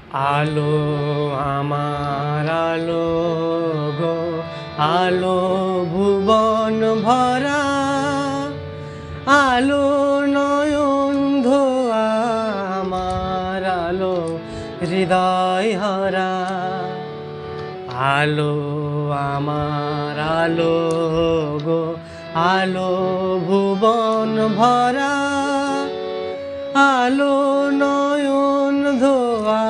আলো আমার আলো গো, আলো ভুবন ভরা, আলো নয়ন ধোয়া আমার আলো হৃদয় হরা। আলো আমার আলো গো, আলো ভুবন ভরা, আলো নয়ন ধোয়া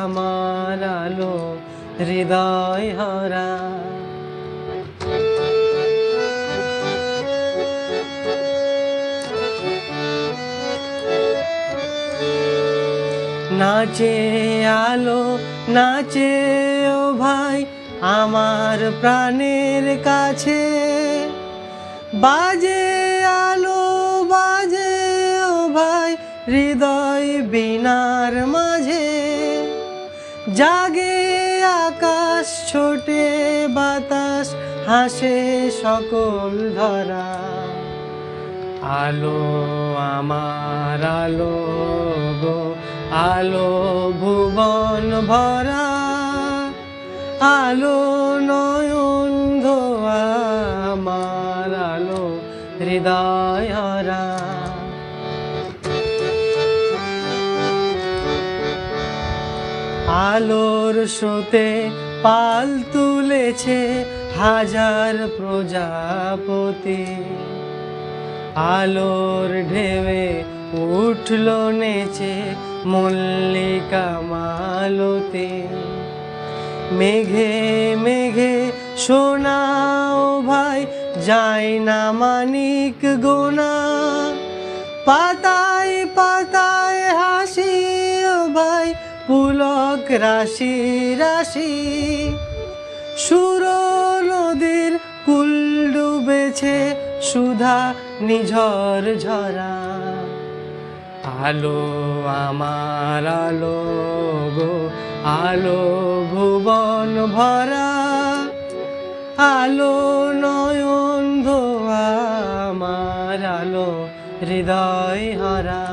আমার আলো হৃদয় হরা। নাচে আলো নাচে ও ভাই আমার প্রাণের কাছে, বাজে আলো বাজে ও ভাই হৃদয় বীণার মাঝে। জাগে আকাশ ছোটে বাতাস হাসে সকল ধরা। আলো আমার আলো গো, আলো ভুবন ভরা, আলো নয়ন ধোয়া আমার আলো হৃদয় হরা। আলোর স্রোতে পাল তুলেছে হাজার প্রজাপতি, আলোর ঢেউয়ে উঠল নেচে মল্লিকা মালতী। মেঘে মেঘে শোনাও ভাই যায় না মানিক গোনা, পাতায় পাতায় হাসি ও ভাই পুলক রাশি রাশি। সুর নদীর কুল ডুবেছে সুধা নিঝর ঝরা। আলো আমার আলো গো, আলো ভুবন ভরা, আলো নয়ন ধোয়া আমার আলো হৃদয় হরা।